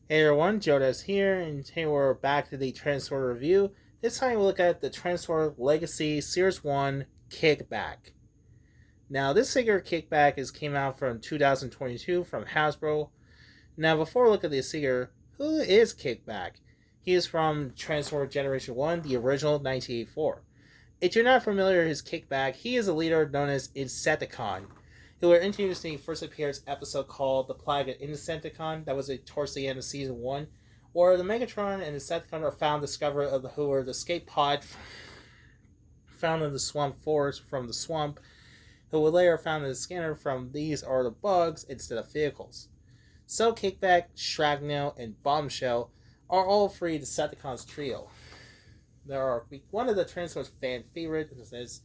Hey everyone, Jodas here, and today we're back to the Transformer review. This time we'll look at the Transformer Legacy Series 1 Kickback. Now, this figure Kickback came out from 2022 from Hasbro. Now, before we look at this figure, who is Kickback? He is from Transformer Generation 1, the original 1984. If you're not familiar with his Kickback, he is a leader known as Insecticon, who were introduced in the first appearance episode called The Plague of Insecticon, that was towards the end of season 1, where the Megatron and Insecticon are found discovered of who were the escape pod found in the swamp forest from the swamp, who were later found in the scanner from these are the bugs instead of vehicles. So Kickback, Shrapnel, and Bombshell are all three Decepticons trio. There are one of the Transformers fan favorites is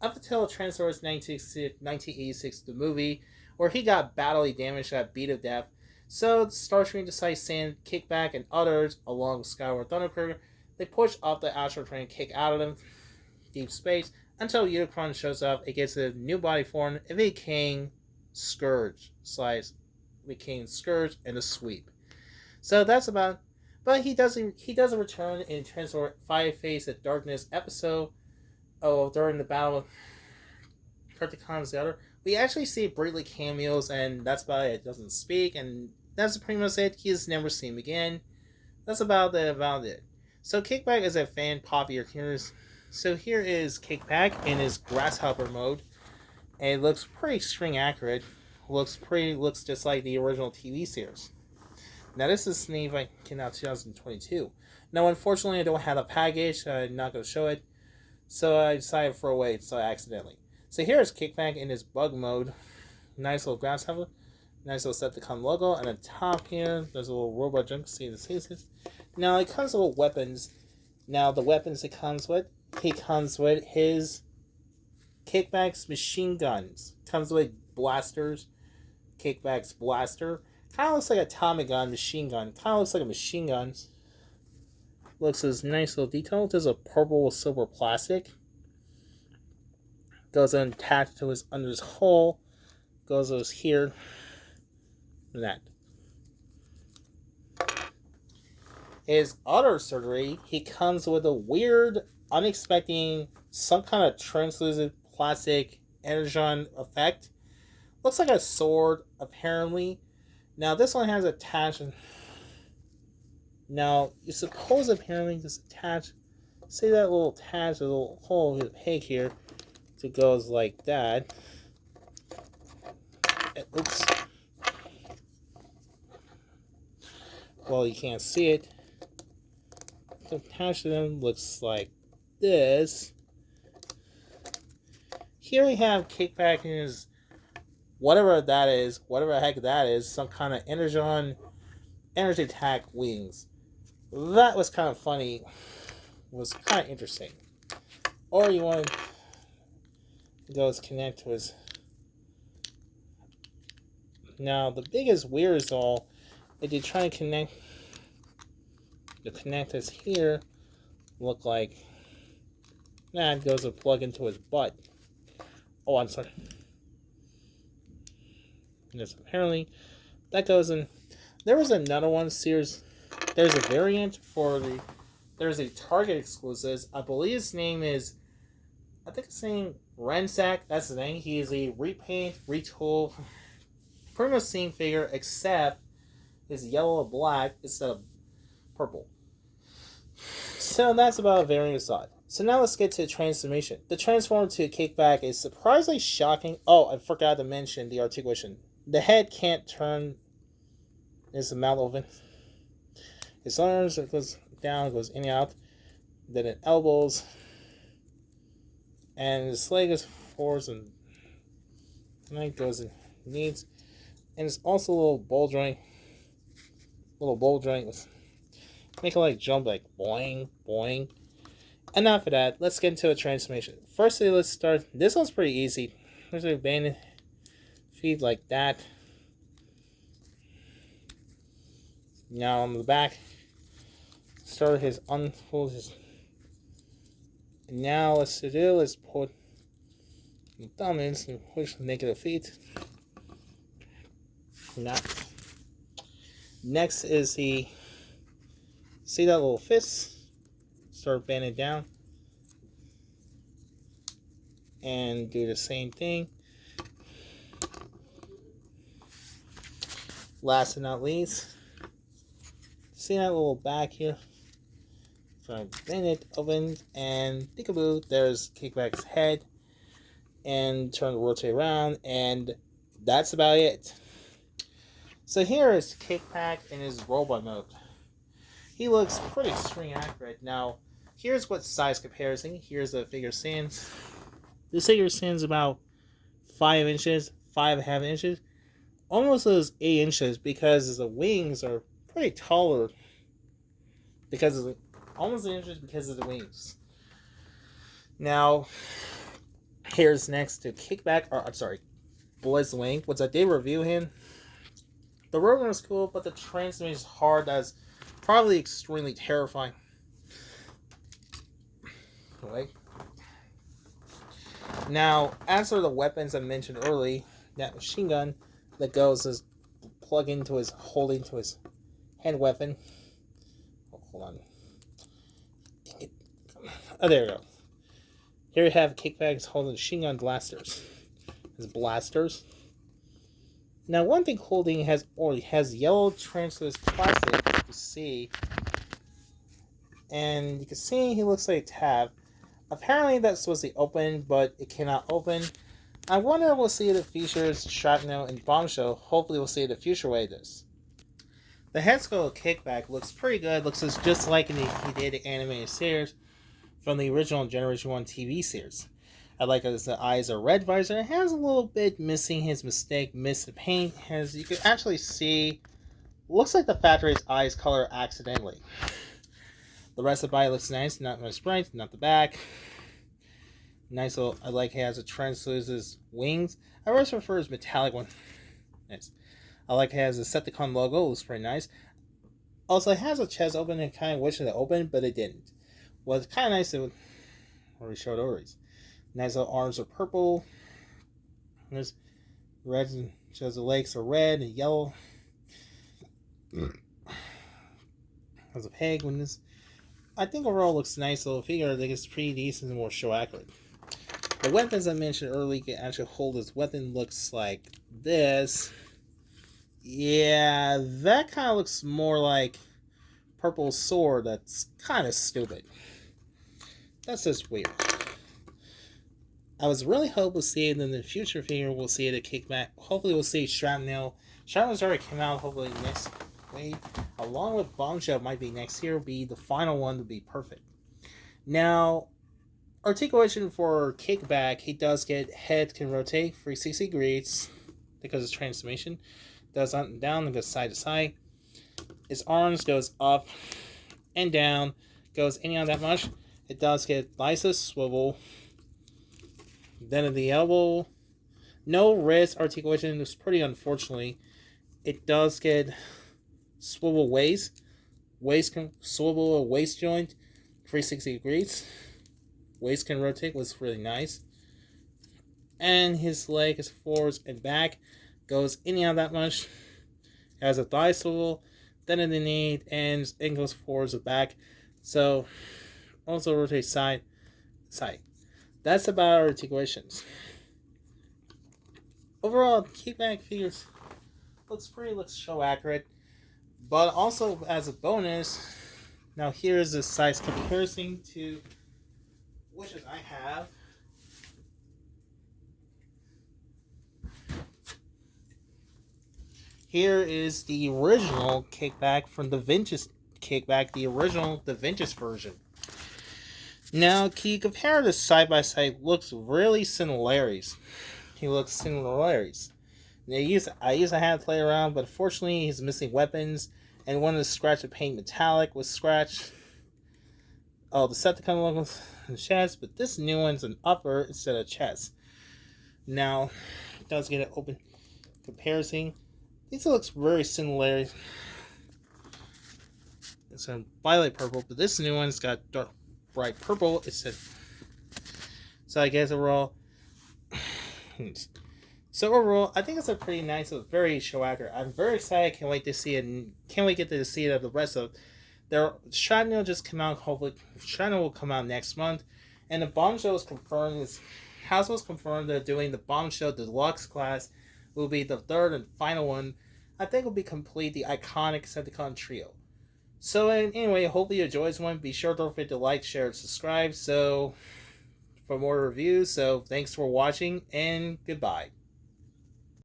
up until Transformers 1986, the movie, where he got badly damaged and beat to death. So Starscream decides to send Kickback and others along Skyward Thunderbird. They push off the astral train, kick out of them deep space until Unicron shows up. It gets a new body form and became Scourge. Became Scourge and a sweep. So that's about. But he doesn't return in Transformers 5 Face of Darkness episode. Oh, during the battle with Predacons the other, we actually see briefly cameos, and that's about it. It doesn't speak, and that's pretty much it. He is never seen again. That's about it. So Kickback is a fan popular here. So here is Kickback in his grasshopper mode, and it looks pretty string accurate. Looks just like the original TV series. Now this is Snake came out 2022. Now unfortunately I don't have a package, so I'm not going to show it. So I decided to throw away accidentally. So here's Kickback in his bug mode. Nice little grasshopper. Nice little Decepticon logo. And on top here, there's a little robot junk. See the faces. Now it comes with little weapons. Now the weapons it comes with his Kickback's machine guns. Comes with blasters. Kickback's blaster. Kind of looks like a Tommy gun machine gun. Kind of looks like a machine gun. Looks as nice little detail. There's a purple with silver plastic. Goes attached to under his hull. Goes here. And that. His other surgery, he comes with a weird, unexpected, some kind of translucent plastic energon effect. Looks like a sword, apparently. Now this one has attachment. Now, you suppose apparently this attach, say that little attach, a little hole with a peg here, it goes like that. Oops. Well, you can't see it. The attach to them looks like this. Here we have Kickback in his, whatever the heck that is, some kind of energy attack wings. That was kind of funny. Was kind of interesting. Or you want to go connect to his. Now the biggest weirdest all, if you try to connect this here, look like that goes to plug into his butt. Oh, I'm sorry. Yes, apparently that goes in. There was another one series. There's a variant for the. There's a Target exclusive. I believe his name is. I think it's named Rensack. That's the name. He is a repaint, retool, pretty much same figure except his yellow and black instead of purple. So that's about a variant aside. So now let's get to the transformation. The transform to Kickback is surprisingly shocking. Oh, I forgot to mention the articulation. The head can't turn. Is the mouth open? His arms, it goes down, goes in and out. Then it elbows. And his leg is forwards and it goes in knees. And it's also a little bowl joint. Make it like jump like boing, boing. Enough of that. Let's get into a transformation. Firstly, let's start. This one's pretty easy. There's a banded feet like that. Now on the back, start his unfold his. And now let's put the thumb in and push the negative feet. Now Next is the, see that little fist? Start bending down. And do the same thing. Last but not least, see that little back here? So bend it, open, and peekaboo, there's Kickback's head. And turn the rotate around, and that's about it. So here is Kickback in his robot mode. He looks pretty extremely accurate. Now, here's what size comparison. Here's the figure stands. This figure stands about 5 inches, 5.5 inches. Almost those 8 inches because the wings are pretty taller. Because of the, almost 8 inches because of the wings. Now, here's next to Kickback, or I'm sorry, Blitzwing, which I did review him. The robot is cool, but the transmission is hard. That's probably extremely terrifying. Anyway. Now, as for the weapons I mentioned earlier, that machine gun that goes is plug into his, holding to his hand weapon. Oh, hold on. Oh, there we go. Here you have Kickback's holding machine gun blasters. His blasters. Now, one thing holding has yellow translucent plastic, you can see. And you can see he looks like a tab. Apparently that's supposed to be open, but it cannot open. I wonder if we'll see the features Shrapnel and Bombshell. Hopefully we'll see the future way this. The head sculpt of Kickback looks pretty good. Looks just like he did the animated series from the original Generation 1 TV series. I like as the eyes are red visor. It has a little bit missing his mistake, missed the paint. As you can actually see, looks like the factory's eyes color accidentally. The rest of the body looks nice, not much bright, not the back. Nice little, I like it has a translucent wings. I always prefer his metallic one. Nice. I like it has a Decepticon logo, looks pretty nice. Also, it has a chest open and kind of wish it opened, but it didn't. Well, it's kind of nice to already showed ovaries. Nice little arms are purple. There's red, shows the legs are red and yellow. Has a peg when this. I think overall looks nice little figure. I think it's pretty decent and more show accurate. The weapons I mentioned earlier can actually hold his weapon. Looks like this. Yeah, that kind of looks more like purple sword. That's kind of stupid. That's just weird. I was really hoping to see it in the future figure. We'll see it at Kickback. Hopefully we'll see Shrapnel. Shrapnel's already came out. Hopefully next week. Along with Bombshell might be next year. Be the final one to be perfect. Now, articulation for Kickback. He does get head can rotate 360 degrees because of transformation. Does up and down and goes side to side. His arms goes up and down. Goes any on that much. It does get biceps swivel. Then at the elbow, no wrist articulation. It's pretty unfortunately. It does get swivel waist. Waist can swivel a waist joint 360 degrees. Waist can rotate, was really nice. And his leg is forwards and back. Goes in and out that much. Has a thigh swivel. Then at the knee and goes forwards and back. So also rotate side. That's about our articulations. Overall, Kickback figures looks show accurate. But also as a bonus, now here's a size comparison to which I have. Here is the original Kickback from the vintage Kickback, the original, the vintage version. Now, can you compare this side by side? Looks really similarities. He looks similarities. Now, I used to have to play around, but unfortunately, he's missing weapons. And one of the scratch and paint metallic was scratched. Oh, the Decepticon logo on the chest, but this new one's an upper instead of chest. Now, it does get an open comparison. These looks very similar. It's a violet purple, but this new one's got dark bright purple. So I guess overall, So overall, I think it's a pretty nice, a very show accurate. I'm very excited. Can't wait to see it. And can't wait to see it of the rest of. Their Shrapnel just came out. Hopefully, Shrapnel will come out next month. And the Bombshell is confirmed. Hasbro's confirmed they're doing the Bombshell Deluxe class. Will be the third and final one. I think will be complete the iconic Decepticon trio. So anyway, hopefully you enjoy this one. Be sure don't forget to like, share, and subscribe. So for more reviews. So thanks for watching and goodbye.